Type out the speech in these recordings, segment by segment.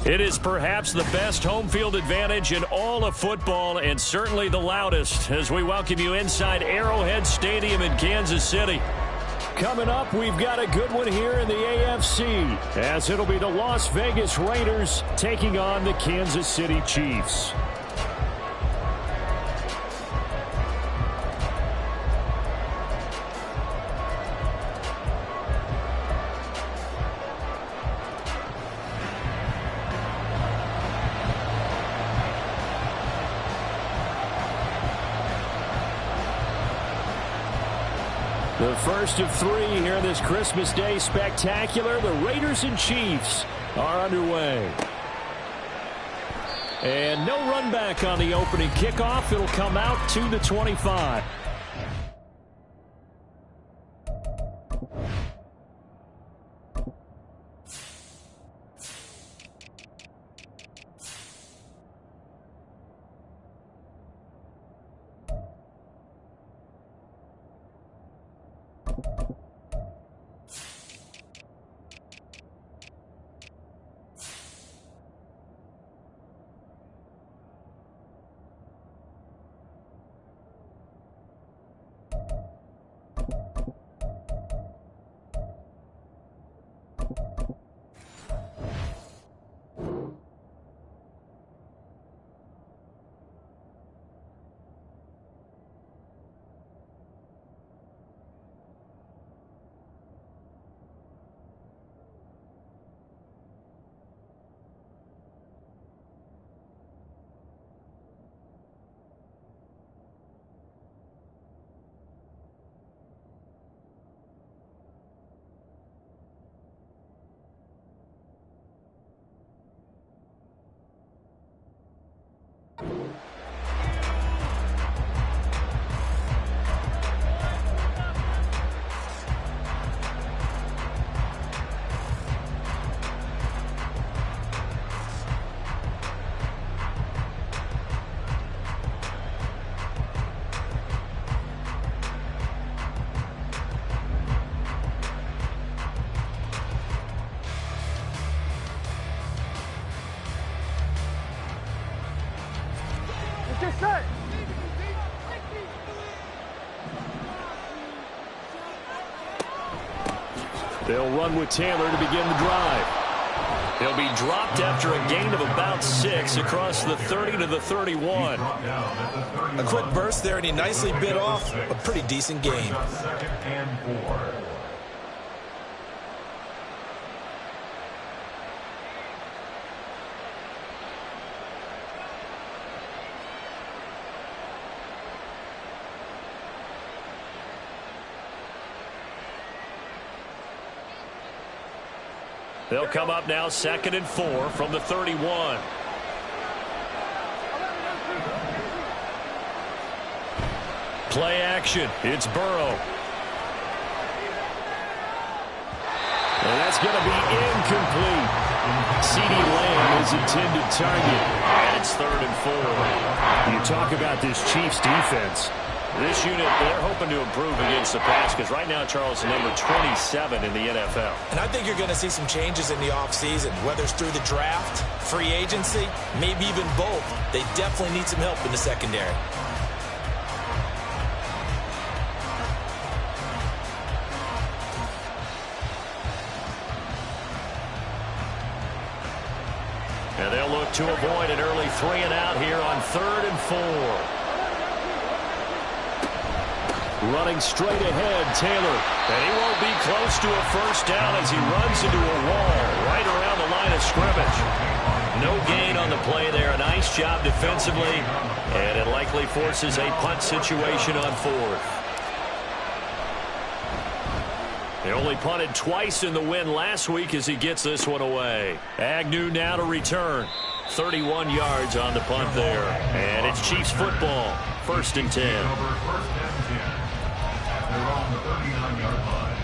It is perhaps the best home field advantage in all of football and certainly the loudest as we welcome you inside Arrowhead Stadium in Kansas City. Coming up, we've got a good one here in the AFC as it'll be the Las Vegas Raiders taking on the Kansas City Chiefs. The first of three here in this Christmas Day spectacular. The Raiders and Chiefs are underway. And no run back on the opening kickoff. It'll come out to the 25. They'll run with Taylor to begin the drive. He'll be dropped after a gain of about 6 across the 30 to the 31. A quick burst there, and he nicely bit off a pretty decent gain. They'll come up now 2nd and 4 from the 31. Play action. It's Burrow. And that's going to be incomplete. CeeDee Lamb is intended target. And it's 3rd and 4. You talk about this Chiefs defense. This unit, they're hoping to improve against the pass because right now, Charles, is number 27 in the NFL. And I think you're going to see some changes in the offseason, whether it's through the draft, free agency, maybe even both. They definitely need some help in the secondary. And they'll look to avoid an early 3-and-out here on 3rd and 4. Running straight ahead, Taylor. And he won't be close to a first down as he runs into a wall right around the line of scrimmage. No gain on the play there. A nice job defensively. And it likely forces a punt situation on 4th. They only punted twice in the win last week as he gets this one away. Agnew now to return. 31 yards on the punt there. And it's Chiefs football. 1st and 10. They're on the 39-yard line.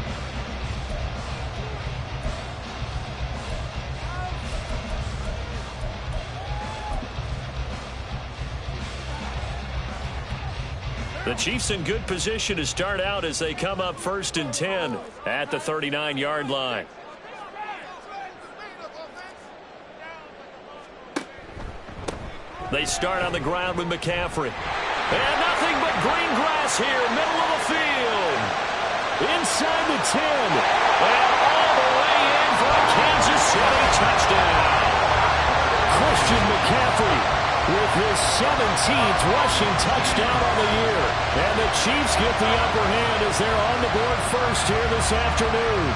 The Chiefs in good position to start out as they come up 1st and 10 at the 39-yard line. They start on the ground with McCaffrey. And nothing but green grass here, middle of the field. Inside the 10. And all the way in for a Kansas City touchdown. Christian McCaffrey with his 17th rushing touchdown on the year. And the Chiefs get the upper hand as they're on the board first here this afternoon.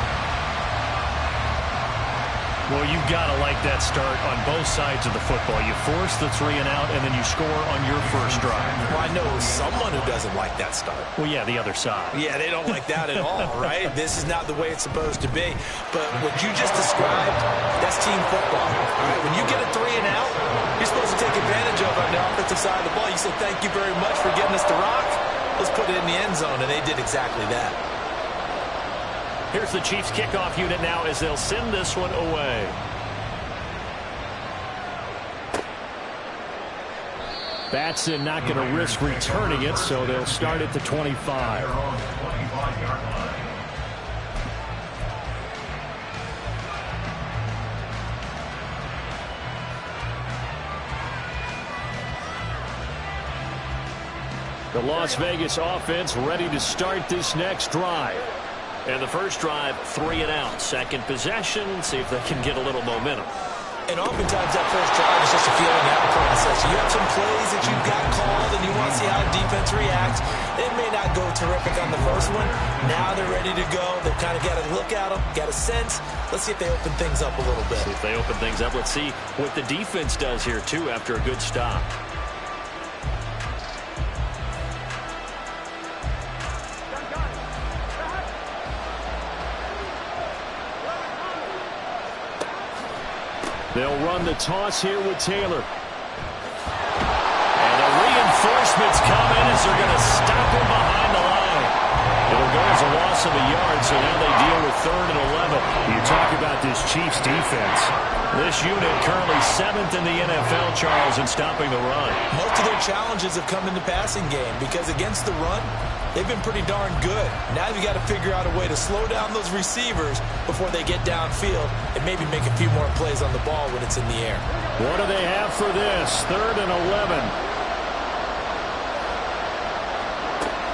Well, you've got to like that start on both sides of the football. You force the 3 and out, and then you score on your first drive. Well, I know someone who doesn't like that start. Well, yeah, the other side. Yeah, they don't like that at all, right? This is not the way it's supposed to be. But what you just described, that's team football. All right, when you get a 3 and out, you're supposed to take advantage of it on the offensive side of the ball. You say, thank you very much for getting us the rock. Let's put it in the end zone, and they did exactly that. Here's the Chiefs kickoff unit now as they'll send this one away. Batson not going to risk returning it, so they'll start at the 25. The Las Vegas offense ready to start this next drive. And the first drive, 3 and out. Second possession, see if they can get a little momentum. And oftentimes that first drive is just a feeling out process. You have some plays that you've got called and you want to see how the defense reacts. It may not go terrific on the first one. Now they're ready to go. They've kind of got a look at them, got a sense. Let's see if they open things up a little bit. See if they open things up. Let's see what the defense does here, too, after a good stop. They'll run the toss here with Taylor. And the reinforcements come in as they're going to stop him behind the line. It'll go as a loss of a yard, so now they deal with 3rd and 11. You talk about this Chiefs defense. This unit currently 7th in the NFL, Charles, in stopping the run. Most of their challenges have come in the passing game because against the run, they've been pretty darn good. Now you've got to figure out a way to slow down those receivers before they get downfield and maybe make a few more plays on the ball when it's in the air. What do they have for this? 3rd and 11.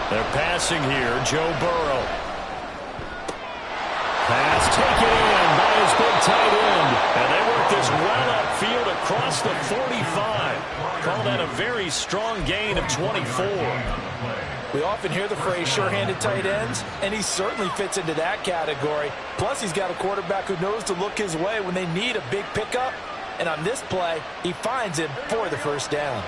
They're passing here. Joe Burrow. Pass taken in by his big tight end. And they work this well upfield across the 45. Call that a very strong gain of 24. We often hear the phrase sure-handed tight ends, and he certainly fits into that category. Plus, he's got a quarterback who knows to look his way when they need a big pickup. And on this play, he finds him for the first down.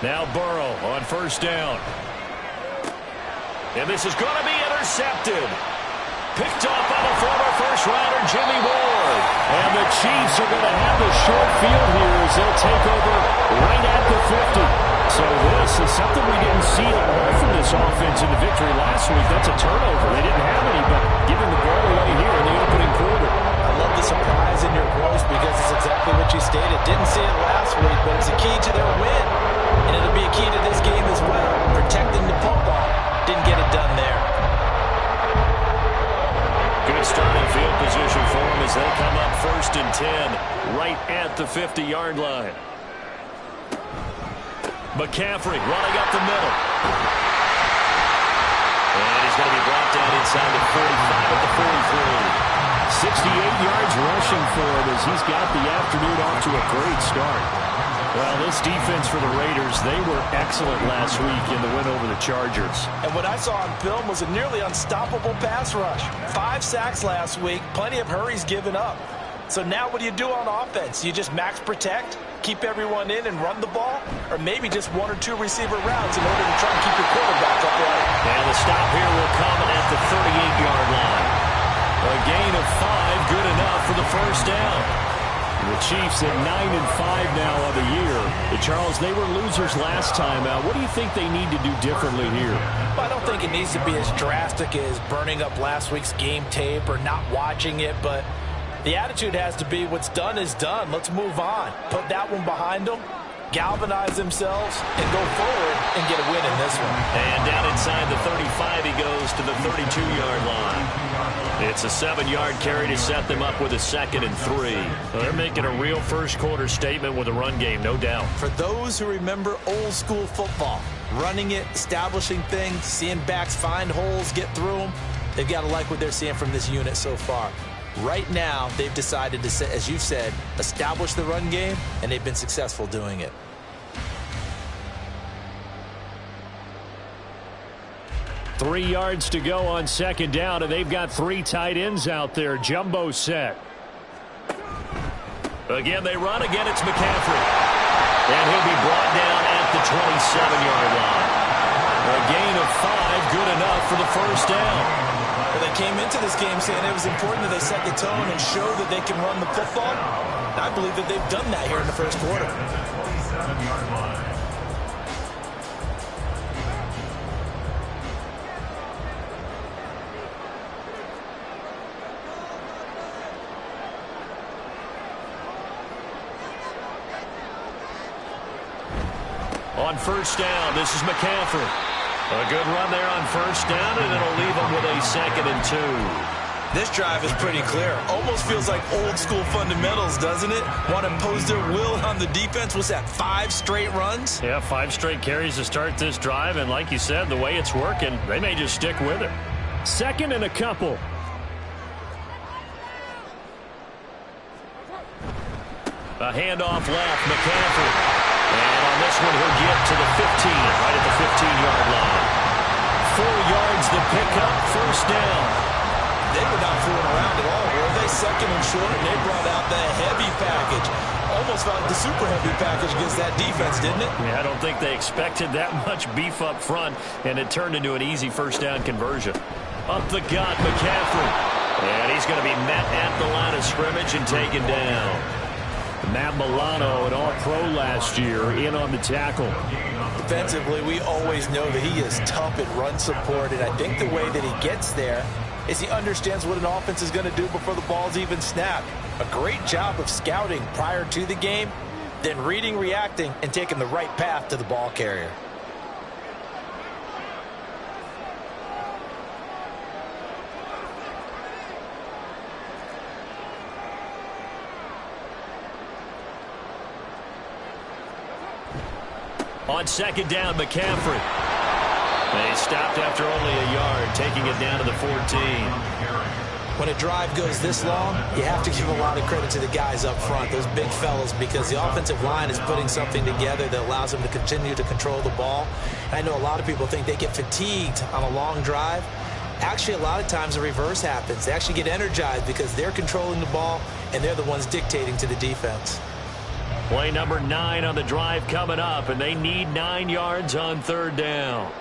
Now Burrow on first down. And this is going to be intercepted. Picked up by the former first-rounder Jimmy Ward. And the Chiefs are going to have the short field here as they'll take over right at the 50. So this is something we didn't see at all from this offense in the victory last week. That's a turnover. They didn't have any, but giving the ball away here in the opening quarter. I love the surprise in your voice because it's exactly what you stated. Didn't see it last week, but it's a key to their win. And it'll be a key to this game as well. Protecting the football. Didn't get it done there. Good starting field position for them as they come up 1st and 10 right at the 50-yard line. McCaffrey running up the middle. And he's going to be brought down inside the 45 at the 43. 68 yards rushing for him as he's got the afternoon off to a great start. Well, this defense for the Raiders, they were excellent last week in the win over the Chargers. And what I saw on film was a nearly unstoppable pass rush. 5 sacks last week, plenty of hurries given up. So now what do you do on offense? You just max protect, keep everyone in and run the ball? Or maybe just 1 or 2 receiver routes in order to try and keep your quarterback upright? And the stop here will come at the 38-yard line. A gain of 5, good enough for the first down. The Chiefs at 9-5 now on the year. Charles, they were losers last time out. What do you think they need to do differently here? I don't think it needs to be as drastic as burning up last week's game tape or not watching it, but the attitude has to be what's done is done. Let's move on. Put that one behind them. galvanize themselves, and go forward and get a win in this one. And down inside the 35, he goes to the 32-yard line. It's a 7-yard carry to set them up with a 2nd and 3. Well, they're making a real first-quarter statement with a run game, no doubt. For those who remember old-school football, running it, establishing things, seeing backs find holes, get through them, they've got to like what they're seeing from this unit so far. Right now, they've decided to, as you said, establish the run game, and they've been successful doing it. Three yards to go on 2nd down, and they've got 3 tight ends out there. Jumbo set. Again, they run. Again, it's McCaffrey. And he'll be brought down at the 27-yard line. A gain of 5, good enough for the first down. Well, they came into this game saying it was important that they set the tone and show that they can run the football. And I believe that they've done that here in the first quarter. On first down, this is McCaffrey. A good run there on first down, and it'll leave them with a 2nd and 2. This drive is pretty clear. Almost feels like old-school fundamentals, doesn't it? Want to impose their will on the defense. What's that, 5 straight runs? Yeah, 5 straight carries to start this drive, and like you said, the way it's working, they may just stick with it. 2nd and a couple. A handoff left, McCaffrey. And on this one, he'll get to the 15, right at the 15-yard line. 4 yards to pick up, first down. They were not fooling around at all, were they? 2nd and short, and they brought out the heavy package. Almost felt like the super heavy package against that defense, didn't it? Yeah, I don't think they expected that much beef up front, and it turned into an easy first down conversion. Up the gut, McCaffrey. And he's going to be met at the line of scrimmage and taken down. Matt Milano, an all-pro last year, in on the tackle. Defensively, we always know that he is tough at run support, and I think the way that he gets there is he understands what an offense is going to do before the ball's even snapped. A great job of scouting prior to the game, then reading, reacting, and taking the right path to the ball carrier. On 2nd down, McCaffrey. They stopped after only a yard, taking it down to the 14. When a drive goes this long, you have to give a lot of credit to the guys up front, those big fellas, because the offensive line is putting something together that allows them to continue to control the ball. And I know a lot of people think they get fatigued on a long drive. Actually, a lot of times the reverse happens. They actually get energized because they're controlling the ball, and they're the ones dictating to the defense. Play number 9 on the drive coming up, and they need 9 yards on 3rd down.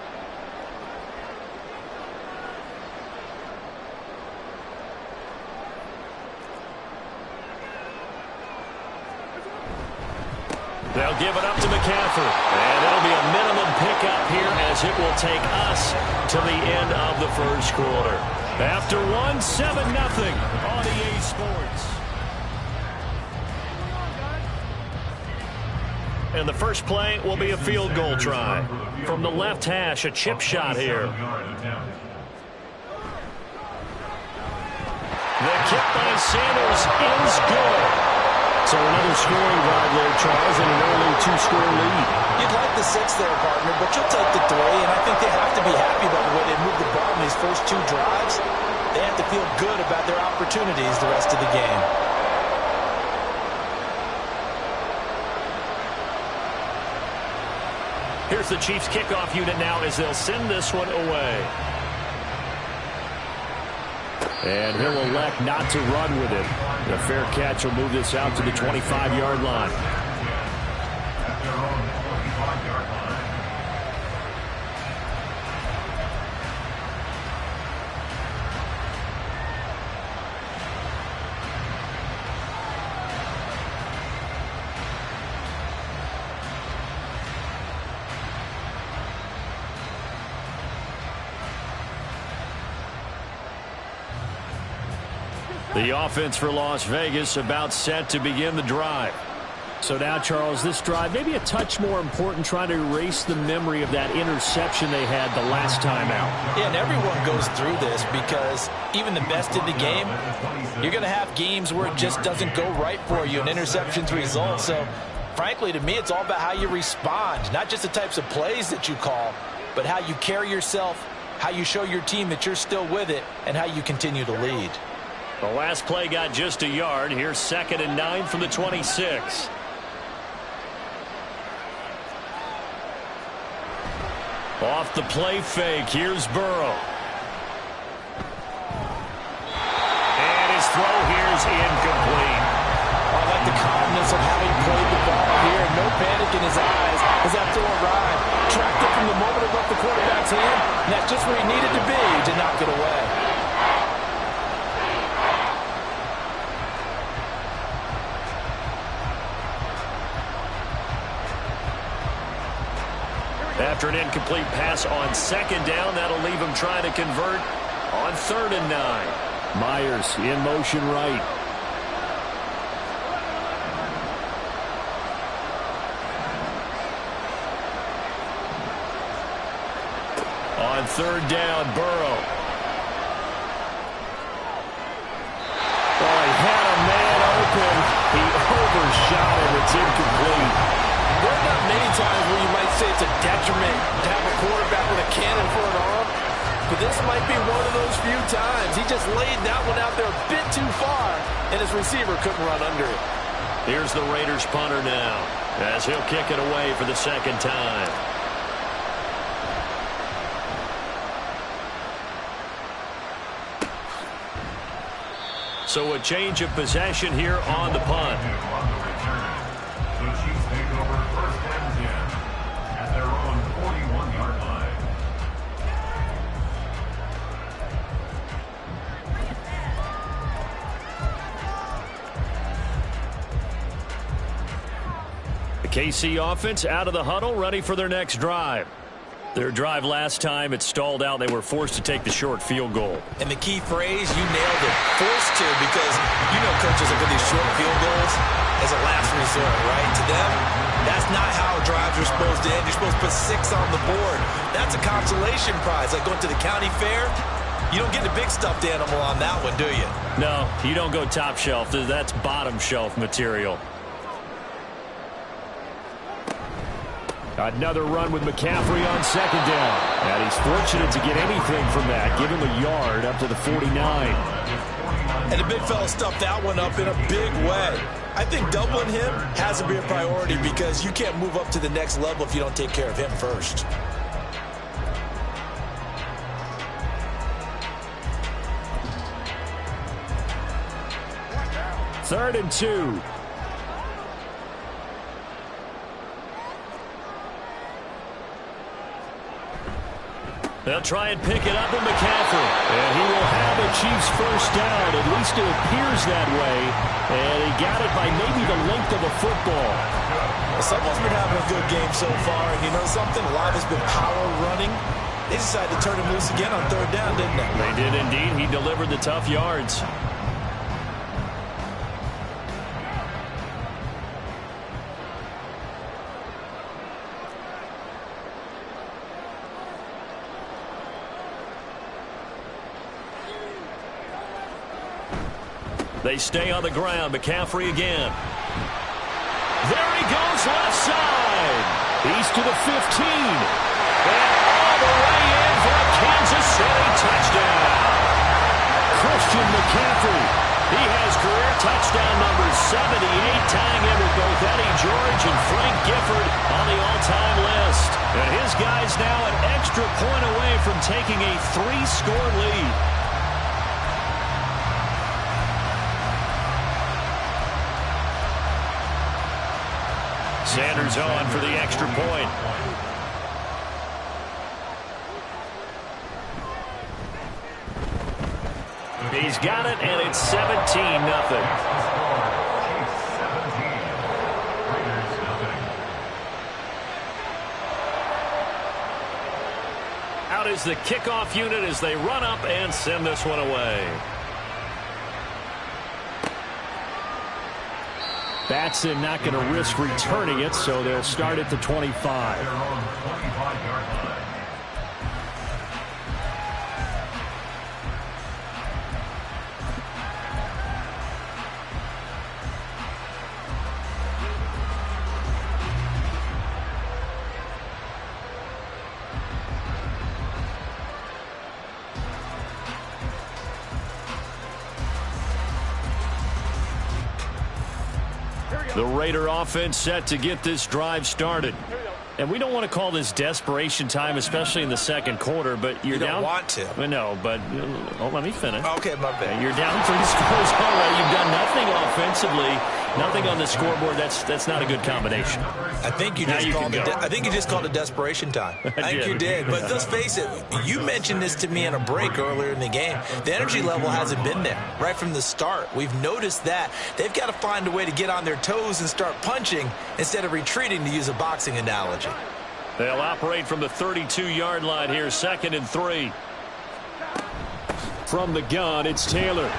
They'll give it up to McCaffrey, and it'll be a minimum pickup here as it will take us to the end of the first quarter. After 1, 7-0 on EA Sports. And the first play will be a field goal try. From the left hash, a chip shot here. The kick by Sanders is good. So another scoring drive there, Charles, and an early 2-score lead. You'd like the 6 there, partner, but you'll take the 3, and I think they have to be happy about the way they moved the ball in these first 2 drives. They have to feel good about their opportunities the rest of the game. Here's the Chiefs kickoff unit now as they'll send this one away. And he'll elect not to run with it. The fair catch will move this out to the 25-yard line. The offense for Las Vegas about set to begin the drive. So now, Charles, this drive maybe a touch more important, trying to erase the memory of that interception they had the last time out. Yeah, and everyone goes through this because even the best in the game, you're going to have games where it just doesn't go right for you and interceptions result. So, frankly, to me, it's all about how you respond, not just the types of plays that you call, but how you carry yourself, how you show your team that you're still with it, and how you continue to lead. The last play got just a yard. Here's 2nd and 9 from the 26. Off the play fake, here's Burrow. And his throw here's incomplete. I like the calmness of how he played the ball here. No panic in his eyes as that throw arrived. Tracked it from the moment it left the quarterback's hand, and that's just where he needed to be to knock it away. After an incomplete pass on 2nd down, that'll leave him trying to convert on 3rd and 9. Myers in motion right. On 3rd down, Burrow. Oh, he had a man open. He overshot him. It's incomplete. There are not many times where you might say it's a detriment to have a quarterback with a cannon for an arm, but this might be one of those few times. He just laid that one out there a bit too far, and his receiver couldn't run under it. Here's the Raiders punter now, as he'll kick it away for the 2nd time. So a change of possession here on the punt. The Chiefs take over 1st and 10 at their own 41-yard line. The KC offense out of the huddle, ready for their next drive. Their drive last time, it stalled out. They were forced to take the short field goal. And the key phrase, you nailed it, forced to, because you know coaches look at these short field goals as a last resort, right? To them, that's not how drives are supposed to end. You're supposed to put 6 on the board. That's a consolation prize, like going to the county fair. You don't get the big stuffed animal on that one, do you? No, you don't go top shelf. That's bottom shelf material. Another run with McCaffrey on 2nd down. And he's fortunate to get anything from that. Give him a yard up to the 49. And the big fella stuffed that one up in a big way. I think doubling him has to be a priority because you can't move up to the next level if you don't take care of him first. Third and 2. They'll try and pick it up with McCaffrey. And he will have a Chiefs first down. At least it appears that way. And he got it by maybe the length of a football. Someone's been having a good game so far. And you know something? A lot has been power running. They decided to turn him loose again on 3rd down, didn't they? They did indeed. He delivered the tough yards. They stay on the ground. McCaffrey again. There he goes, left side. He's to the 15. And all the way in for a Kansas City touchdown. Christian McCaffrey. He has career touchdown number 78, tying him with both Eddie George and Frank Gifford on the all-time list. And his guy's now an extra point away from taking a 3-score lead. Sanders on for the extra point. He's got it, and it's 17-0. Out is the kickoff unit as they run up and send this one away. Batson not going to risk returning it, so they'll start at the 25. Their own 25-yard line. The Raider offense set to get this drive started. And we don't want to call this desperation time, especially in the second quarter, but you're down. You don't want to. No, but let me finish. Okay, my bad. You're down 3 scores already. You've done nothing offensively, nothing on the scoreboard. That's not a good combination. I think you just called it desperation time. I think you did. But let's face it, you mentioned this to me in a break earlier in the game. The energy level hasn't been there right from the start. We've noticed that. They've got to find a way to get on their toes and start punching instead of retreating, to use a boxing analogy. They'll operate from the 32-yard line here, 2nd and 3. From the gun, it's Taylor.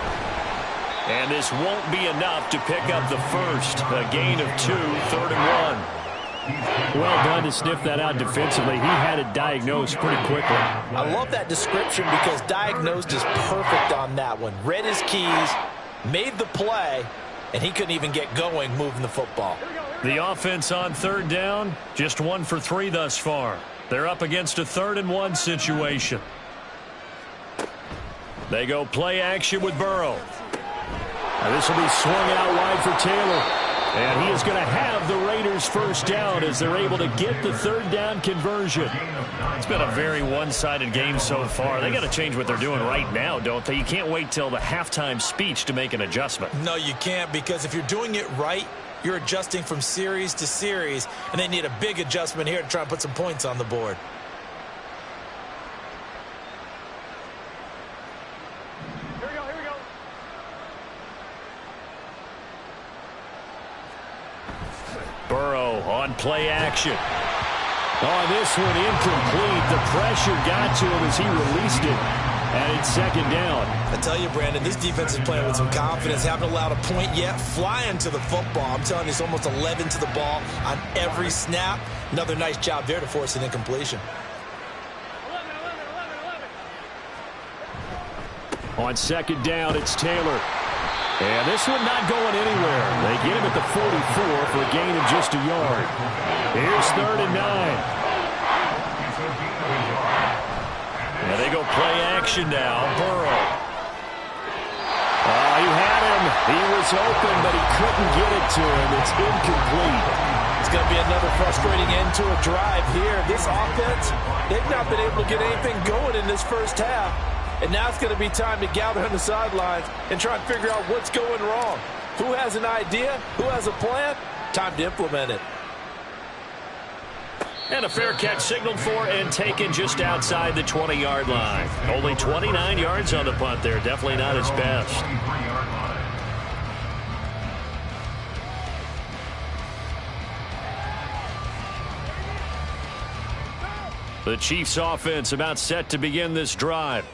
And this won't be enough to pick up the first. A gain of 2, 3rd and 1. Well done to sniff that out defensively. He had it diagnosed pretty quickly. I love that description because diagnosed is perfect on that one. Read his keys, made the play, and he couldn't even get going moving the football. The offense on 3rd down, just 1 for 3 thus far. They're up against a 3rd and 1 situation. They go play action with Burrow. Now this will be swung out wide for Taylor. And he is going to have the Raiders first down as they're able to get the 3rd down conversion. It's been a very one-sided game so far. They got to change what they're doing right now, don't they? You can't wait till the halftime speech to make an adjustment. No, you can't, because if you're doing it right, you're adjusting from series to series, and they need a big adjustment here to try and put some points on the board. Here we go. Burrow on play action. Oh, this one incomplete. The pressure got to him as he released it. And it's 2nd down. I tell you, Brandon, this defense is playing with some confidence. Haven't allowed a point yet. Flying to the football. I'm telling you, it's almost 11 to the ball on every snap. Another nice job there to force an incompletion. 11. On 2nd down, it's Taylor. And this one not going anywhere. They get him at the 44 for a gain of just a yard. Here's 3rd and 9. And they go play action now. Burrow. He had him. He was open, but he couldn't get it to him. It's incomplete. It's going to be another frustrating end to a drive here. This offense, they've not been able to get anything going in this first half. And now it's going to be time to gather on the sidelines and try and figure out what's going wrong. Who has an idea? Who has a plan? Time to implement it. And a fair catch signaled for and taken just outside the 20-yard line. Only 29 yards on the punt there. Definitely not his best. The Chiefs offense about set to begin this drive.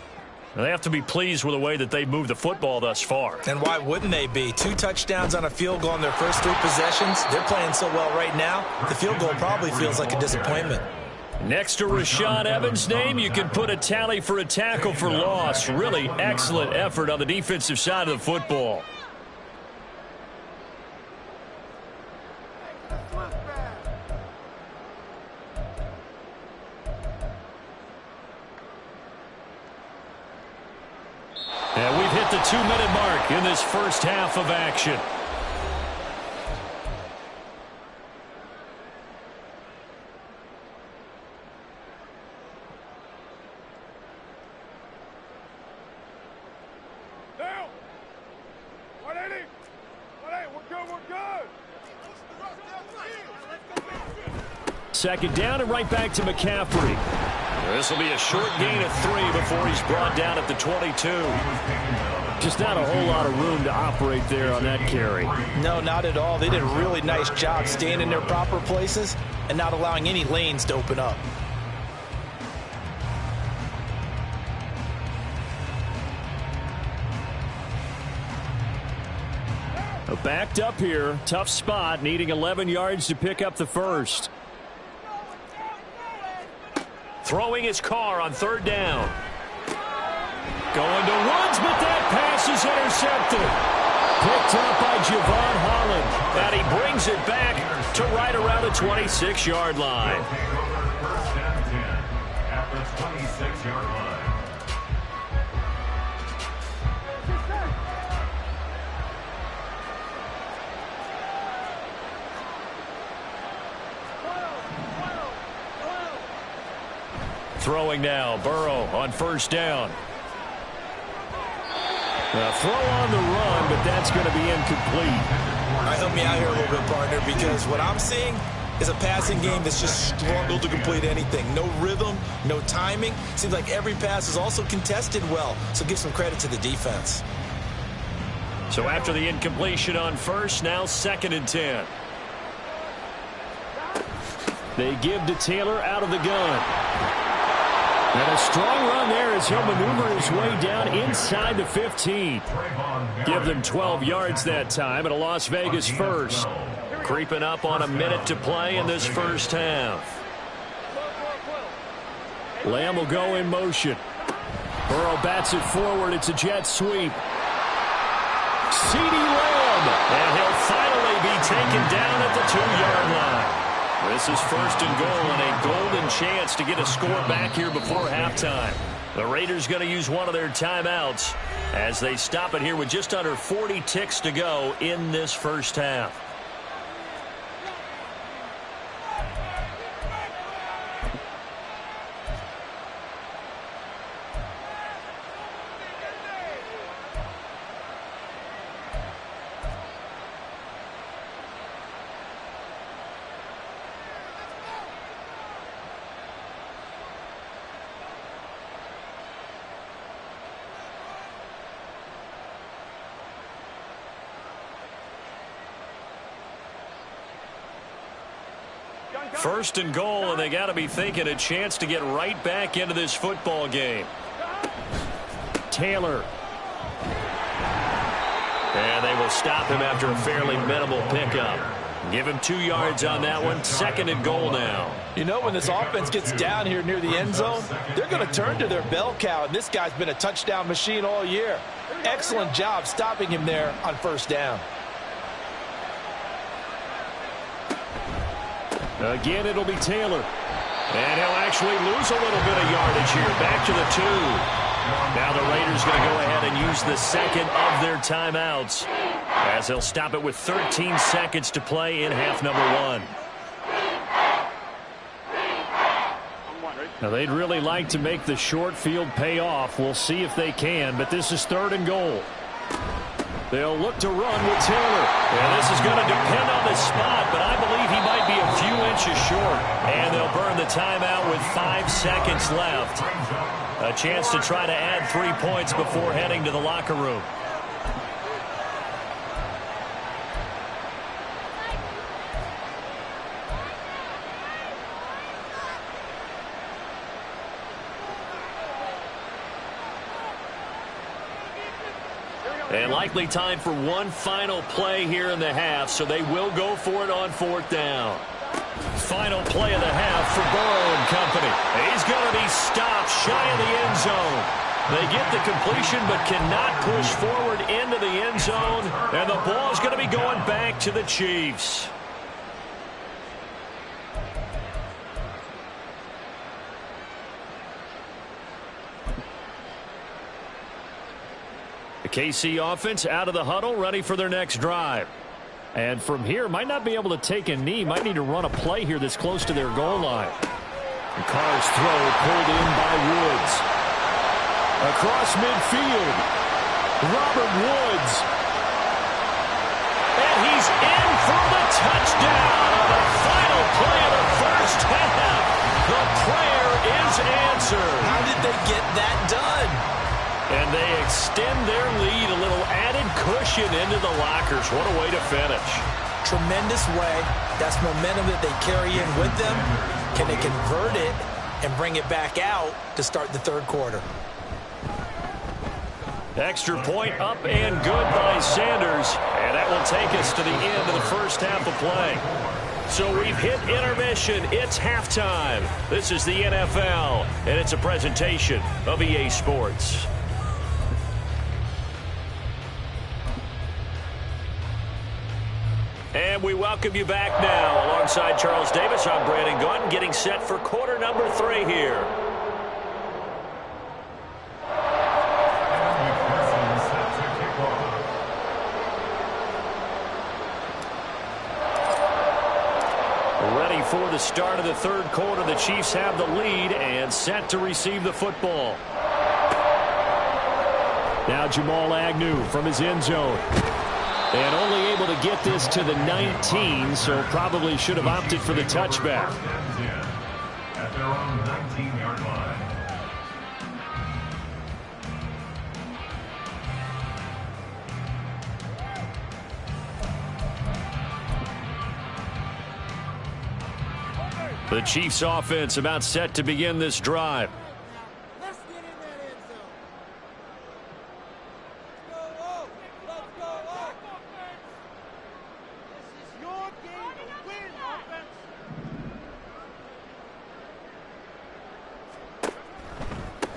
They have to be pleased with the way that they've moved the football thus far. And why wouldn't they be? 2 touchdowns on a field goal in their first 3 possessions. They're playing so well right now, the field goal probably feels like a disappointment. Next to Rashaan Evans' name, you can put a tally for a tackle for loss. Really excellent effort on the defensive side of the football. And we've hit the 2-minute mark in this first half of action. Down. 180. 180. We're good. 2nd down and right back to McCaffrey. This will be a short gain of 3 before he's brought down at the 22. Just not a whole lot of room to operate there on that carry. No, not at all. They did a really nice job staying in their proper places and not allowing any lanes to open up. Backed up here. Tough spot, needing 11 yards to pick up the first. Throwing his car on third down. Going to Woods, but that pass is intercepted. Picked up by Javon Holland. And he brings it back to right around the 26-yard line. First and 10 at the 26-yard line. Throwing now, Burrow on first down. A throw on the run, but that's going to be incomplete. All right, help me out here a little bit, partner, because what I'm seeing is a passing game that's just struggled to complete anything. No rhythm, no timing. Seems like every pass is also contested well, so give some credit to the defense. So after the incompletion on first, now 2nd and 10. They give to Taylor out of the gun. And a strong run there as he'll maneuver his way down inside the 15. Give them 12 yards that time at a Las Vegas first. Creeping up on a minute to play in this first half. Lamb will go in motion. Burrow bats it forward. It's a jet sweep. CeeDee Lamb. And he'll finally be taken down at the 2-yard line. This is 1st and goal and a golden chance to get a score back here before halftime. The Raiders going to use one of their timeouts as they stop it here with just under 40 ticks to go in this first half. First and goal, and they got to be thinking a chance to get right back into this football game. Taylor. And they will stop him after a fairly minimal pickup. Give him 2 yards on that one. 2nd and goal now. You know, when this offense gets down here near the end zone, they're going to turn to their bell cow, and this guy's been a touchdown machine all year. Excellent job stopping him there on first down. Again, it'll be Taylor. And he'll actually lose a little bit of yardage here. Back to the 2. Now the Raiders going to go ahead and use the second of their timeouts as they'll stop it with 13 seconds to play in half number 1. Now they'd really like to make the short field pay off. We'll see if they can, but this is 3rd and goal. They'll look to run with Taylor. And this is going to depend on the spot, but I believe he might be a few inches short. And they'll burn the timeout with 5 seconds left. A chance to try to add 3 points before heading to the locker room. And likely time for one final play here in the half, so they will go for it on 4th down. Final play of the half for Burrow and company. He's going to be stopped shy of the end zone. They get the completion but cannot push forward into the end zone, and the ball is going to be going back to the Chiefs. The KC offense out of the huddle, ready for their next drive. And from here, might not be able to take a knee, might need to run a play here that's close to their goal line. The Carr's throw pulled in by Woods. Across midfield, Robert Woods. And he's in for the touchdown on the final play of the first half. The prayer is answered. How did they get that done? And they extend their lead, a little added cushion into the lockers. What a way to finish. Tremendous way. That's momentum that they carry in with them. Can they convert it and bring it back out to start the 3rd quarter? Extra point up and good by Sanders. And that will take us to the end of the first half of play. So we've hit intermission. It's halftime. This is the NFL, and it's a presentation of EA Sports. And we welcome you back now. Alongside Charles Davis, I'm Brandon Gunn, getting set for quarter number 3 here. Ready for the start of the third quarter. The Chiefs have the lead and set to receive the football. Now Jamal Agnew from his end zone. And only able to get this to the 19, so probably should have opted for the touchback. At their own 19-yard line. The Chiefs offense about set to begin this drive.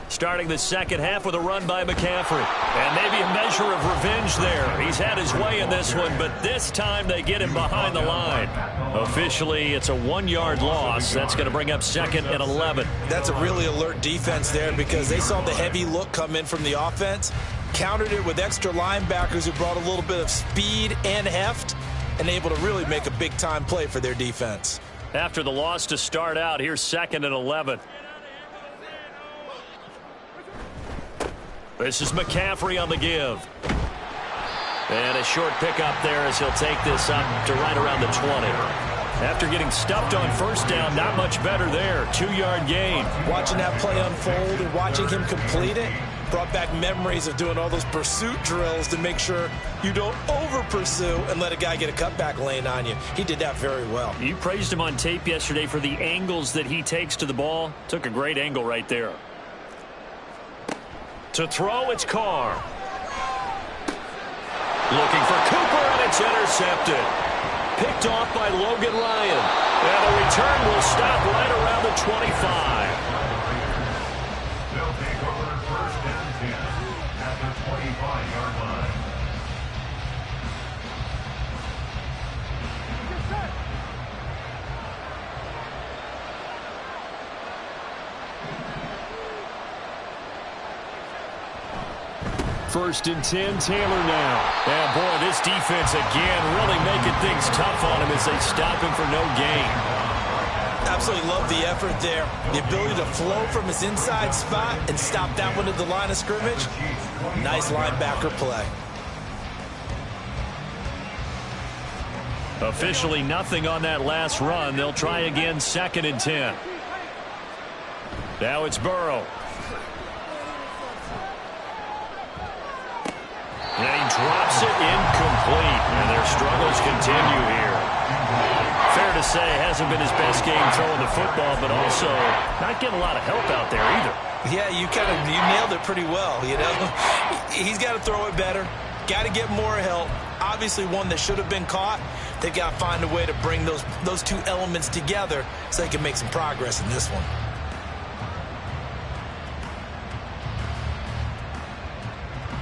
Starting the second half with a run by McCaffrey. And maybe a measure of revenge there. He's had his way in this one, but this time they get him behind the line. Officially, it's a 1-yard loss. That's going to bring up second and 11. That's a really alert defense there because they saw the heavy look come in from the offense, countered it with extra linebackers who brought a little bit of speed and heft, and able to really make a big-time play for their defense. After the loss to start out, here's second and 11. This is McCaffrey on the give. And a short pickup there as he'll take this up to right around the 20. After getting stuffed on first down, not much better there. 2-yard gain. Watching that play unfold and watching him complete it brought back memories of doing all those pursuit drills to make sure you don't over-pursue and let a guy get a cutback lane on you. He did that very well. You praised him on tape yesterday for the angles that he takes to the ball. Took a great angle right there. To throw, it's Carr. Looking for Cooper, and it's intercepted. Picked off by Logan Ryan. And the return will stop right around the 25. They'll take over first and 10 at the 25-yard line. First and 10, Taylor now. And boy, this defense again really making things tough on him as they stop him for no gain. Absolutely love the effort there. The ability to flow from his inside spot and stop that one at the line of scrimmage. Nice linebacker play. Officially nothing on that last run. They'll try again, second and 10. Now it's Burrow. And he drops it incomplete. And their struggles continue here. Fair to say, hasn't been his best game throwing the football, but also not getting a lot of help out there either. Yeah, you nailed it pretty well, you know. He's got to throw it better. Got to get more help. Obviously one that should have been caught. They've got to find a way to bring those two elements together so they can make some progress in this one.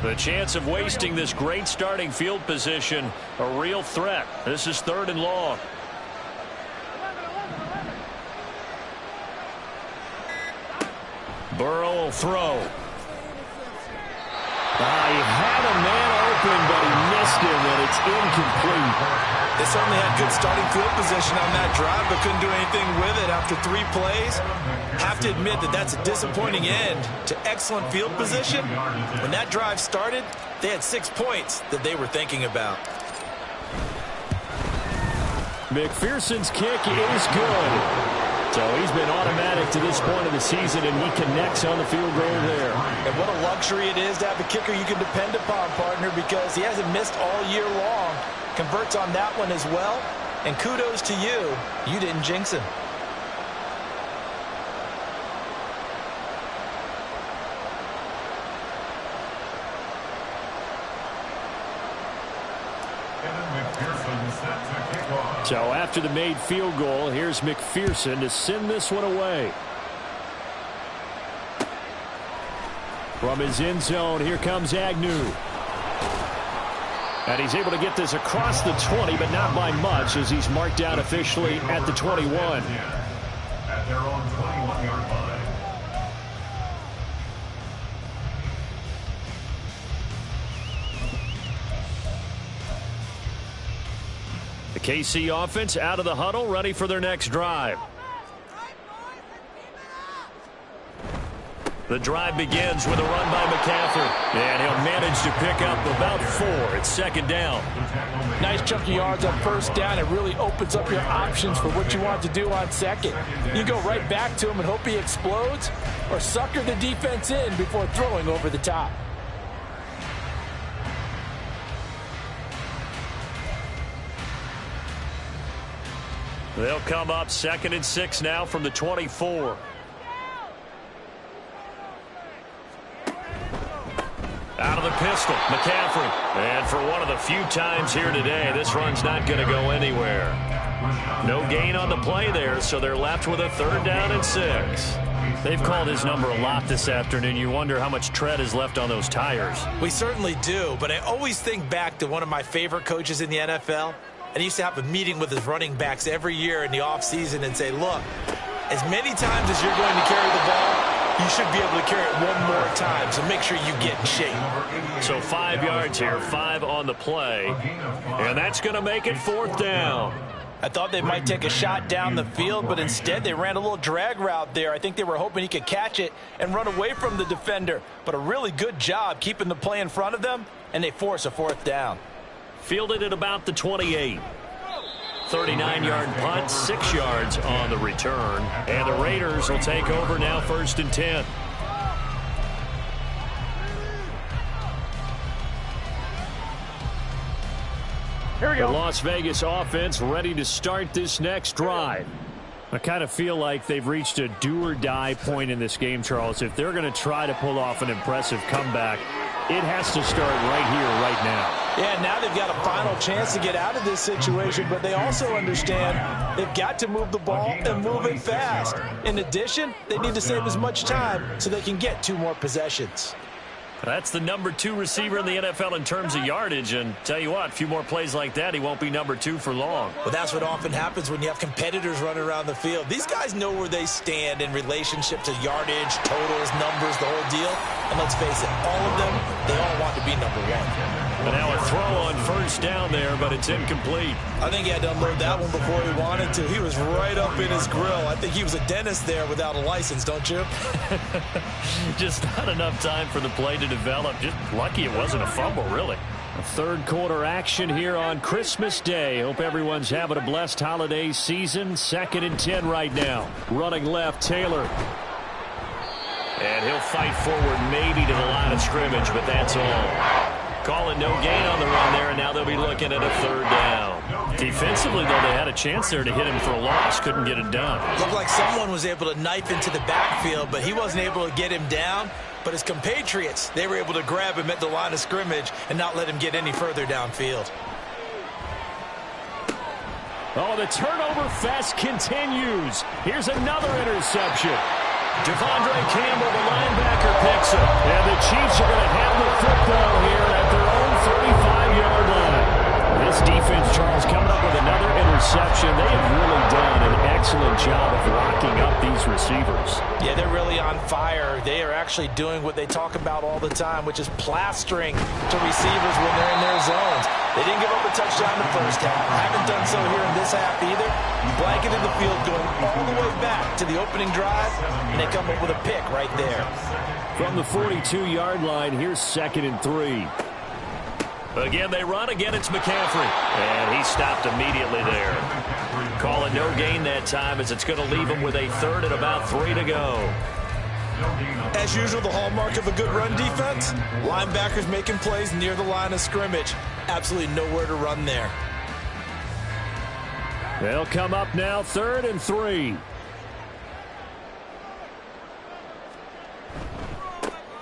The chance of wasting this great starting field position, a real threat. This is third and long. Burrow will throw. He had a man open, but he missed him, and it's incomplete. They certainly had good starting field position on that drive, but couldn't do anything with it after 3 plays. Have to admit that that's a disappointing end to excellent field position. When that drive started, they had 6 points that they were thinking about. McPherson's kick is good. So he's been automatic to this point of the season, and he connects on the field goal there. And what a luxury it is to have a kicker you can depend upon, partner, because he hasn't missed all year long. Converts on that one as well. And kudos to you. You didn't jinx him. So after the made field goal, here's McPherson to send this one away. From his end zone, here comes Agnew. And he's able to get this across the 20, but not by much, as he's marked down officially at the 21. At their own 21-yard line. The KC offense out of the huddle, ready for their next drive. The drive begins with a run by McCaffrey, and he'll manage to pick up about 4. It's second down. Nice chunky yards on first down. It really opens up your options for what you want to do on second. You go right back to him and hope he explodes, or sucker the defense in before throwing over the top. They'll come up 2nd and 6 now from the 24. Out of the pistol, McCaffrey. And for one of the few times here today, this run's not going to go anywhere. No gain on the play there, so they're left with a 3rd down and 6. They've called his number a lot this afternoon. You wonder how much tread is left on those tires. We certainly do, but I always think back to one of my favorite coaches in the NFL. And he used to have a meeting with his running backs every year in the offseason and say, look, as many times as you're going to carry the ball, you should be able to carry it one more time, so make sure you get in shape. So 5 yards here, 5 on the play, and that's going to make it 4th down. I thought they might take a shot down the field, but instead they ran a little drag route there. I think they were hoping he could catch it and run away from the defender, but a really good job keeping the play in front of them, and they force a 4th down. Fielded at about the 28. 39-yard punt, 6 yards on the return. And the Raiders will take over now, 1st and 10. Here we go. The Las Vegas offense ready to start this next drive. I kind of feel like they've reached a do-or-die point in this game, Charles. If they're going to try to pull off an impressive comeback, it has to start right here, right now. Yeah, now they've got a final chance to get out of this situation, but they also understand they've got to move the ball and move it fast. In addition, they need to save as much time so they can get 2 more possessions. That's the number 2 receiver in the NFL in terms of yardage, and tell you what, a few more plays like that, he won't be number 2 for long. Well, that's what often happens when you have competitors running around the field. These guys know where they stand in relationship to yardage, totals, numbers, the whole deal. And let's face it, all of them, they all want to be number 1. And now a throw on 1st down there, but it's incomplete. I think he had to unload that one before he wanted to. He was right up in his grill. I think he was a dentist there without a license, don't you? Just not enough time for the play to develop. Just lucky it wasn't a fumble, really. A 3rd quarter action here on Christmas Day. Hope everyone's having a blessed holiday season. 2nd and 10 right now. Running left, Taylor. And he'll fight forward maybe to the line of scrimmage, but that's all. Calling no gain on the run there, and now they'll be looking at a 3rd down. Defensively, though, they had a chance there to hit him for a loss. Couldn't get it done. Looked like someone was able to knife into the backfield, but he wasn't able to get him down. But his compatriots, they were able to grab him at the line of scrimmage and not let him get any further downfield. Oh, the turnover fest continues. Here's another interception. Devondre Campbell, the linebacker, picks it. And the Chiefs are going to have the football here at their own 35-yard line. This defense, Charles, coming up with another interception. They have really done an excellent job of locking up these receivers. Yeah, they're really on fire. They are actually doing what they talk about all the time, which is plastering to receivers when they're in their zones. They didn't give up a touchdown in the first half. Haven't done so here in this half either. Blanketed the field going all the way back to the opening drive, and they come up with a pick right there. From the 42-yard line, here's 2nd and 3. Again, they run. Again, it's McCaffrey. And he stopped immediately there. Calling no gain that time, as it's going to leave him with a 3rd and about 3 to go. As usual, the hallmark of a good run defense, linebackers making plays near the line of scrimmage. Absolutely nowhere to run there. They'll come up now, 3rd and 3.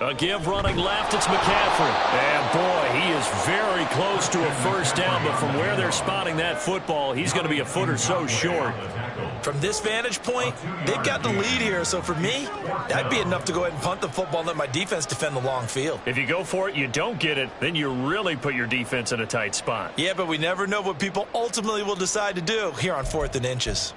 A give running left, it's McCaffrey. And boy, he is very close to a first down, but from where they're spotting that football, he's going to be a foot or so short. From this vantage point, they've got the lead here, so for me, that'd be enough to go ahead and punt the football and let my defense defend the long field. If you go for it, you don't get it, then you really put your defense in a tight spot. Yeah, but we never know what people ultimately will decide to do here on 4th and inches.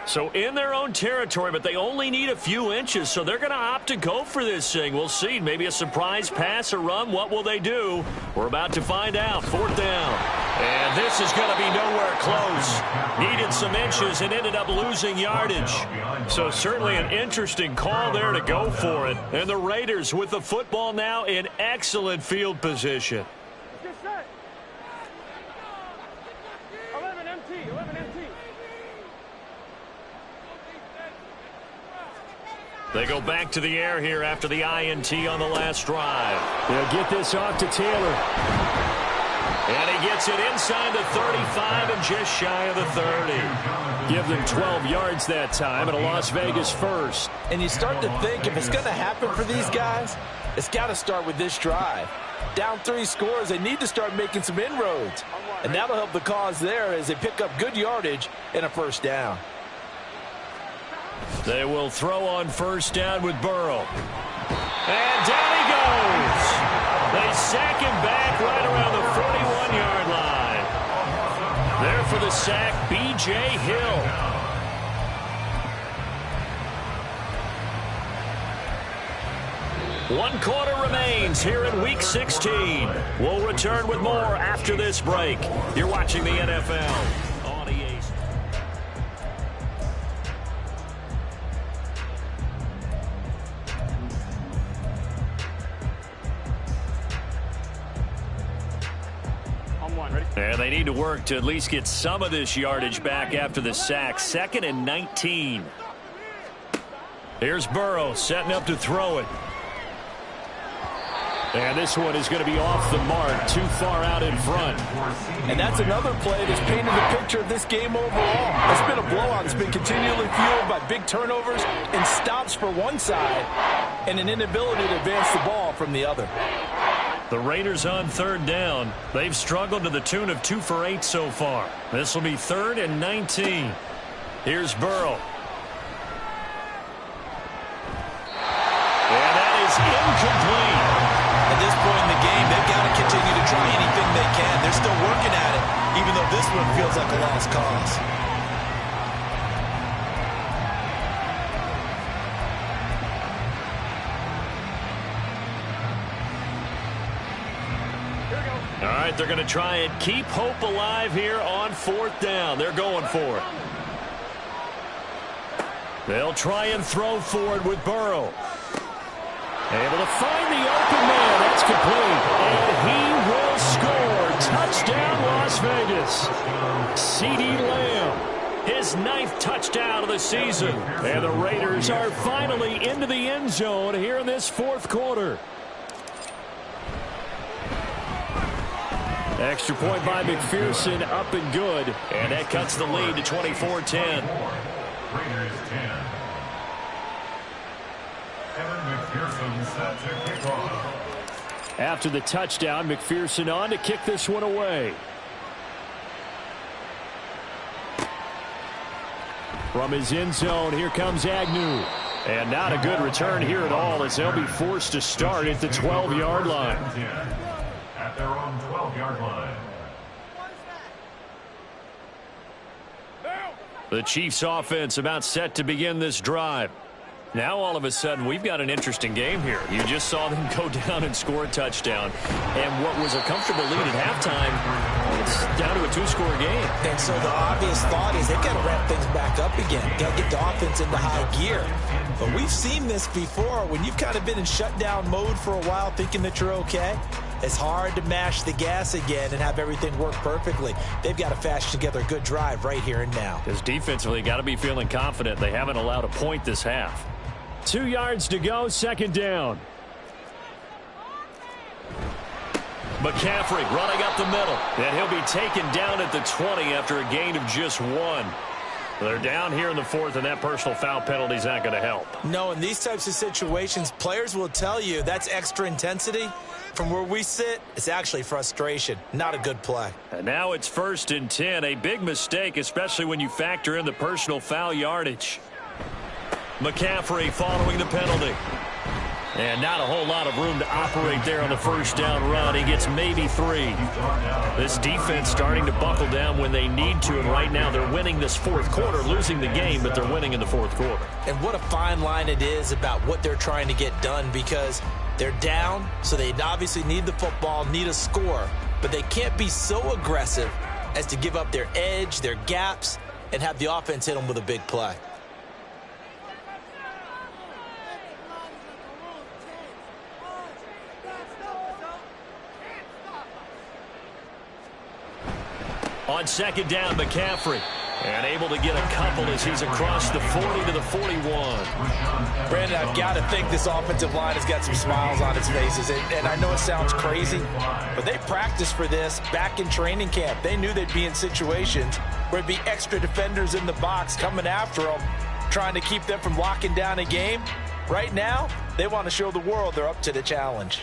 So in their own territory, but they only need a few inches, so they're going to opt to go for this thing. We'll see. Maybe a surprise pass or run. What will they do? We're about to find out. 4th down. And this is going to be nowhere close. Needed some inches and ended up losing yardage. So certainly an interesting call there to go for it. And the Raiders with the football now in excellent field position. Get set. 11 MT. 11 MT. They go back to the air here after the INT on the last drive. They'll get this off to Taylor. And he gets it inside the 35 and just shy of the 30. Give them 12 yards that time and a Las Vegas first. And you start to think if it's going to happen for these guys, it's got to start with this drive. Down 3 scores, they need to start making some inroads. And that'll help the cause there as they pick up good yardage and a first down. They will throw on first down with Burrow. And down he goes. They sack him back right around the 41-yard line. There for the sack, B.J. Hill. One quarter remains here in Week 16. We'll return with more after this break. You're watching the NFL. And they need to work to at least get some of this yardage back after the sack. 2nd and 19. Here's Burrow setting up to throw it. And this one is going to be off the mark, too far out in front. And that's another play that's painted the picture of this game overall. It's been a blowout. It's been continually fueled by big turnovers and stops for one side and an inability to advance the ball from the other. The Raiders on 3rd down. They've struggled to the tune of 2 for 8 so far. This will be 3rd and 19. Here's Burrow. And that is incomplete. At this point in the game, they've got to continue to try anything they can. They're still working at it, even though this one feels like a lost cause. All right, they're going to try and keep hope alive here on 4th down. They're going for it. They'll try and throw for it with Burrow. Able to find the open man. That's complete. And he will score. Touchdown, Las Vegas. CeeDee Lamb, his 9th touchdown of the season. And the Raiders are finally into the end zone here in this 4th quarter. Extra point by McPherson, up and good. And that cuts the lead to 24-10. Raiders 10. Evan McPherson set to kick off. After the touchdown, McPherson on to kick this one away. From his end zone, here comes Agnew. And not a good return here at all as they'll be forced to start at the 12-yard line. At their own 12-yard line. The Chiefs offense about set to begin this drive. Now all of a sudden we've got an interesting game here. You just saw them go down and score a touchdown. And what was a comfortable lead at halftime, it's down to a 2-score game. And so the obvious thought is they've got to ramp things back up again. Got to get the offense into high gear. But we've seen this before. When you've kind of been in shutdown mode for a while thinking that you're okay, it's hard to mash the gas again and have everything work perfectly. They've got to fashion together a good drive right here and now. Because defensively, got to be feeling confident. They haven't allowed a point this half. 2 yards to go, 2nd down. McCaffrey running up the middle. And he'll be taken down at the 20 after a gain of just 1. They're down here in the 4th, and that personal foul penalty is not going to help. No, in these types of situations, players will tell you that's extra intensity. From where we sit, it's actually frustration. Not a good play. And now it's 1st and 10. A big mistake, especially when you factor in the personal foul yardage. McCaffrey following the penalty. And not a whole lot of room to operate there on the first down run. He gets maybe 3. This defense starting to buckle down when they need to, and right now they're winning this 4th quarter, losing the game, but they're winning in the 4th quarter. And what a fine line it is about what they're trying to get done, because they're down, so they obviously need the football, need a score, but they can't be so aggressive as to give up their edge, their gaps, and have the offense hit them with a big play. On 2nd down, McCaffrey. And able to get a couple as he's across the 40 to the 41. Brandon, I've got to think this offensive line has got some smiles on its faces. And I know it sounds crazy, but they practiced for this back in training camp. They knew they'd be in situations where there'd be extra defenders in the box coming after them, trying to keep them from locking down a game. Right now, they want to show the world they're up to the challenge.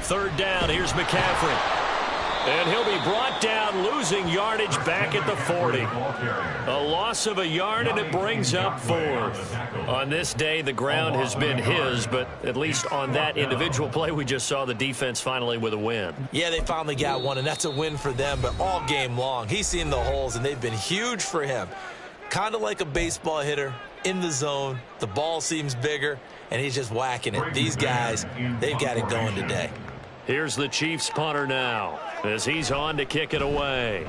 Third down, here's McCaffrey. And he'll be brought down, losing yardage back at the 40. A loss of a yard, and it brings up 4th. On this day, the ground has been his, but at least on that individual play, we just saw the defense finally with a win. Yeah, they finally got one, and that's a win for them, but all game long, he's seen the holes, and they've been huge for him. Kind of like a baseball hitter in the zone. The ball seems bigger, and he's just whacking it. These guys, they've got it going today. Here's the Chiefs punter now as he's on to kick it away.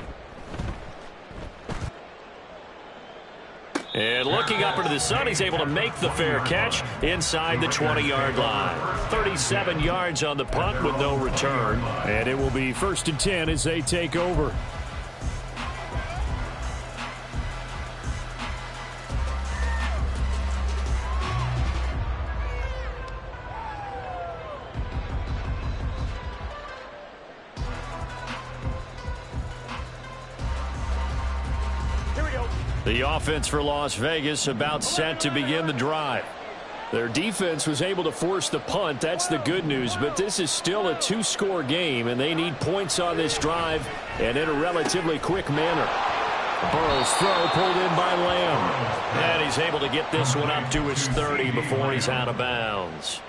And looking up into the sun, he's able to make the fair catch inside the 20-yard line. 37 yards on the punt with no return. And it will be 1st and 10 as they take over. The offense for Las Vegas about set to begin the drive. Their defense was able to force the punt. That's the good news, but this is still a 2-score game, and they need points on this drive and in a relatively quick manner. Burrow's throw pulled in by Lamb. And he's able to get this one up to his 30 before he's out of bounds.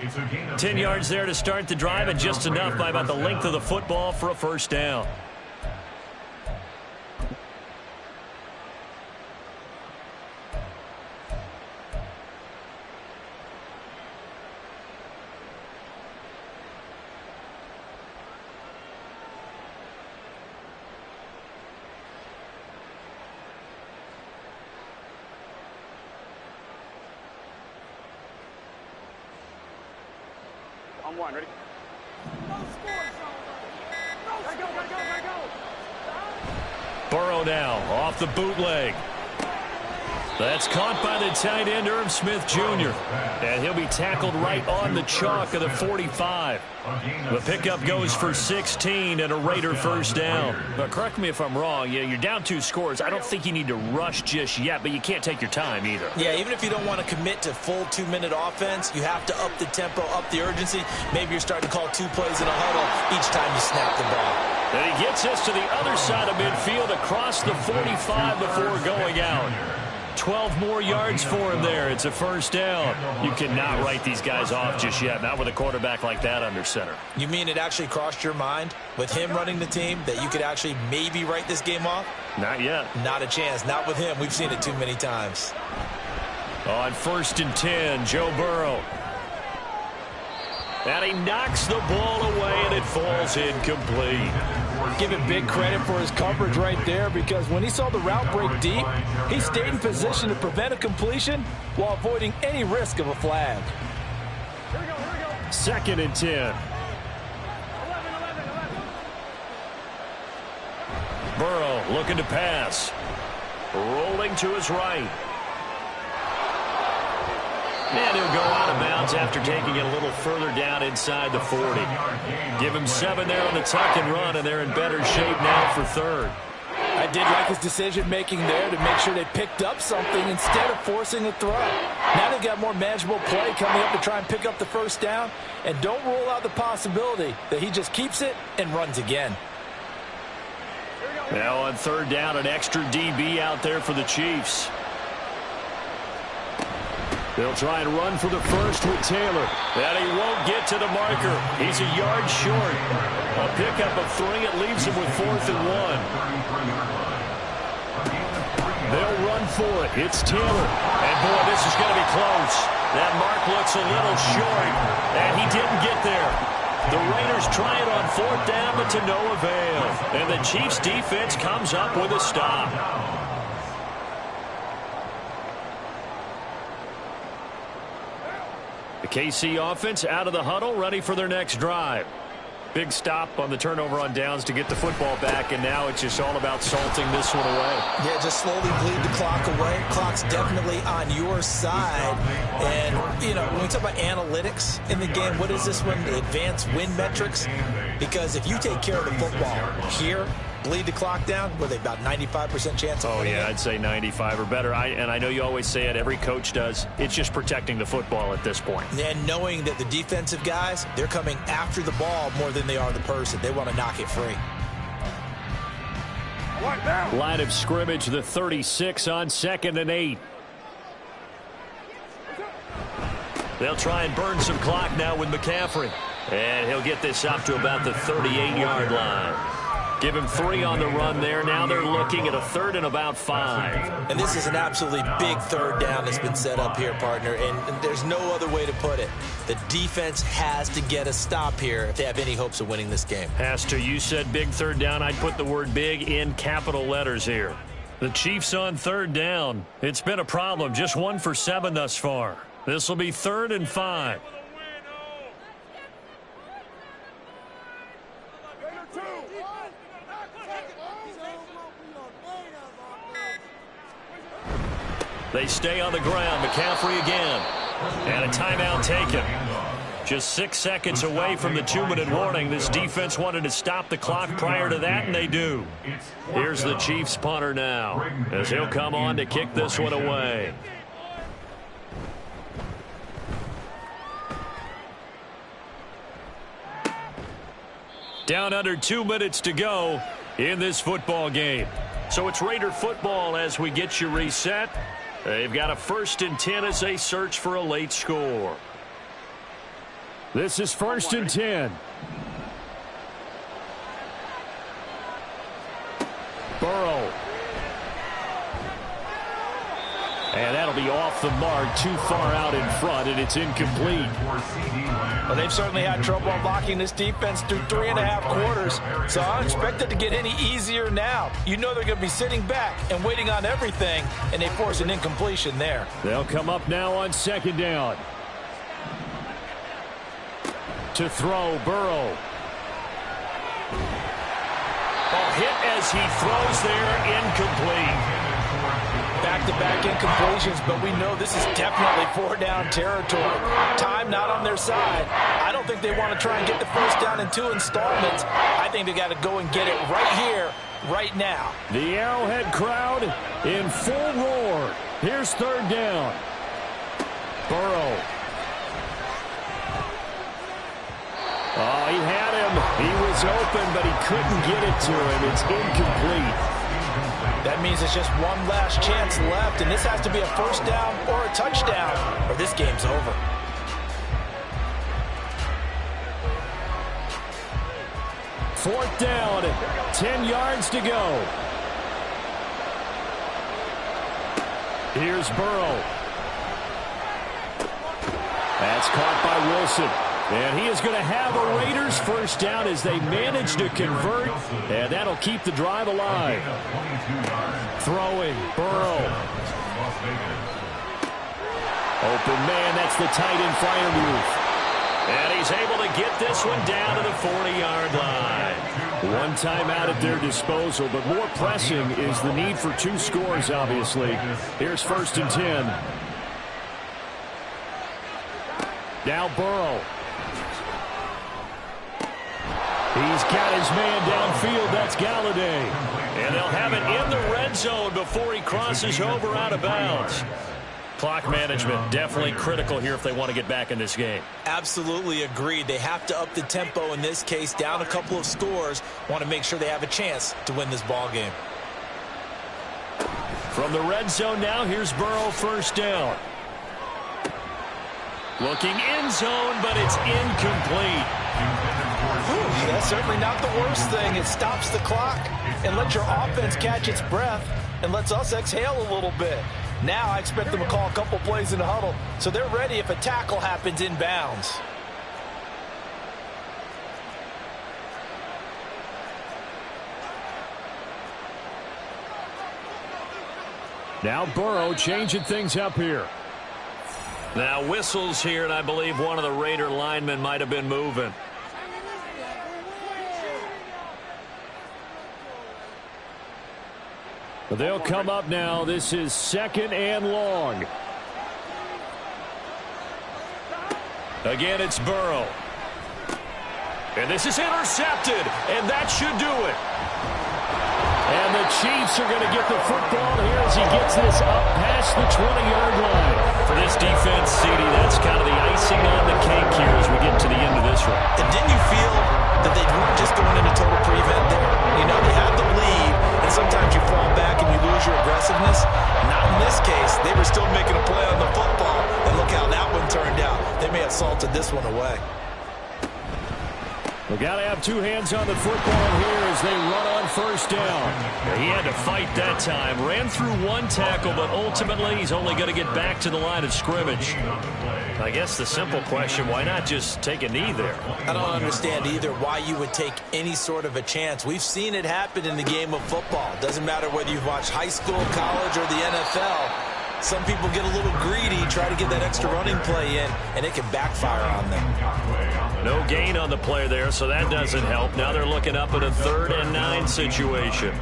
10 yards there to start the drive, and just enough by about the length of the football for a first down. On 1, ready? Go. Burrow now off the bootleg. That's caught by the tight end, Irv Smith Jr. And he'll be tackled right on the chalk of the 45. The pickup goes for 16 and a Raider first down. But correct me if I'm wrong. Yeah, you're down 2 scores. I don't think you need to rush just yet, but you can't take your time either. Yeah, even if you don't want to commit to full 2-minute offense, you have to up the tempo, up the urgency. Maybe you're starting to call 2 plays in a huddle each time you snap the ball. And he gets us to the other side of midfield across the 45 before going out. 12 more yards for him there. It's a first down. You cannot write these guys off just yet, not with a quarterback like that under center. You mean it actually crossed your mind with him running the team that you could actually maybe write this game off? Not yet. Not a chance. Not with him. We've seen it too many times. On 1st and 10, Joe Burrow. And he knocks the ball away, and it falls incomplete. Give him big credit for his coverage right there, because when he saw the route break deep, he stayed in position to prevent a completion while avoiding any risk of a flag. Here we go. 2nd and 10. 11. Burrow looking to pass. Rolling to his right. And he'll go out of bounds after taking it a little further down inside the 40. Give him 7 there on the tuck and run, and they're in better shape now for third. I did like his decision-making there to make sure they picked up something instead of forcing a throw. Now they've got more manageable play coming up to try and pick up the first down, and don't rule out the possibility that he just keeps it and runs again. Now on third down, an extra DB out there for the Chiefs. They'll try and run for the first with Taylor. And he won't get to the marker. He's a yard short. A pickup of 3. It leaves him with 4th and 1. They'll run for it. It's Taylor. And, boy, this is going to be close. That mark looks a little short, and he didn't get there. The Raiders try it on 4th down, but to no avail. And the Chiefs' defense comes up with a stop. The KC offense out of the huddle, ready for their next drive. Big stop on the turnover on downs to get the football back, and now it's just all about salting this one away. Yeah, just slowly bleed the clock away. Clock's definitely on your side. And, you know, when we talk about analytics in the game, what is this one? The advanced win metrics? Because if you take care of the football here, bleed the clock down, were they about 95% chance of winning? I'd say 95 or better. And I know you always say it, every coach does. It's just protecting the football at this point. And knowing that the defensive guys, they're coming after the ball more than they are the person. They want to knock it free. Line of scrimmage, the 36 on 2nd and 8. They'll try and burn some clock now with McCaffrey. And he'll get this up to about the 38-yard line. Give him 3 on the run there. Now they're looking at a 3rd and about 5. And this is an absolutely big third down that's been set up here, partner. And there's no other way to put it. The defense has to get a stop here if they have any hopes of winning this game. Has to. You said big third down. I'd put the word big in capital letters here. The Chiefs on third down. It's been a problem. Just 1 for 7 thus far. This will be 3rd and 5. They stay on the ground. McCaffrey again. And a timeout taken. Just 6 seconds away from the 2-minute warning. This defense wanted to stop the clock prior to that, and they do. Here's the Chiefs punter now, as he'll come on to kick this one away. Down under 2 minutes to go in this football game. So it's Raider football as we get you reset. They've got a 1st and 10 as they search for a late score. This is 1st and 10. Burrow. And that'll be off the mark, too far out in front, and it's incomplete. Well, they've certainly had trouble unlocking this defense through 3.5 quarters, so I don't expect it to get any easier now. You know they're going to be sitting back and waiting on everything, and they force an incompletion there. They'll come up now on 2nd down. To throw, Burrow. Ball hit as he throws there, incomplete. Back-to-back incompletions, but we know this is definitely 4-down territory. Time not on their side. I don't think they want to try and get the first down in 2 installments. I think they got to go and get it right here, right now. The Arrowhead crowd in full roar. Here's 3rd down. Burrow. Oh, he had him. He was open, but he couldn't get it to him. It's incomplete. That means it's just one last chance left, and this has to be a first down or a touchdown, or this game's over. Fourth down, 10 yards to go. Here's Burrow. That's caught by Wilson. And he is going to have a Raiders first down as they manage to convert. And that'll keep the drive alive. Throwing, Burrow. Open man, that's the tight end flyer move. And he's able to get this one down to the 40-yard line. One timeout at their disposal, but more pressing is the need for 2 scores, obviously. Here's 1st and 10. Now Burrow. He's got his man downfield. That's Galladay. And they'll have it in the red zone before he crosses over out of bounds. Clock management definitely critical here if they want to get back in this game. Absolutely agreed. They have to up the tempo in this case, down a couple of scores. Want to make sure they have a chance to win this ball game. From the red zone now, here's Burrow, 1st down. Looking end zone, but it's incomplete. That's certainly not the worst thing. It stops the clock and lets your offense catch its breath and lets us exhale a little bit. Now I expect them to call a couple plays in the huddle, so they're ready if a tackle happens inbounds. Now Burrow changing things up here. Now whistles here, and I believe one of the Raider linemen might have been moving. But they'll come up now. This is 2nd and long. Again, it's Burrow. And this is intercepted, and that should do it. And the Chiefs are going to get the football here as he gets this up past the 20-yard line. For this defense, CD, that's kind of the icing on the cake here as we get to the end of this one. And didn't you feel that they weren't just going into total prevent there? You know, they had the lead, and sometimes you fall back and you lose your aggressiveness. Not in this case. They were still making a play on the football, and look how that one turned out. They may have salted this one away. We've got to have 2 hands on the football here as they run on 1st down. He had to fight that time. Ran through 1 tackle, but ultimately he's only going to get back to the line of scrimmage. I guess the simple question, why not just take a knee there? I don't understand either why you would take any sort of a chance. We've seen it happen in the game of football. Doesn't matter whether you've watched high school, college, or the NFL. Some people get a little greedy, try to get that extra running play in, and it can backfire on them. No gain on the play there, so that doesn't help. Now they're looking up at a 3rd and 9 situation.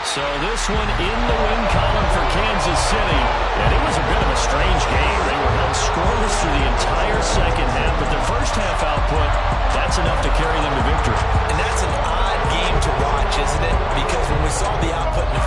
So this one in the win column for Kansas City. And it was a bit of a strange game. They were held scoreless through the entire second half, but their first half output, that's enough to carry them to victory. And that's an odd game to watch, isn't it? Because when we saw the output in the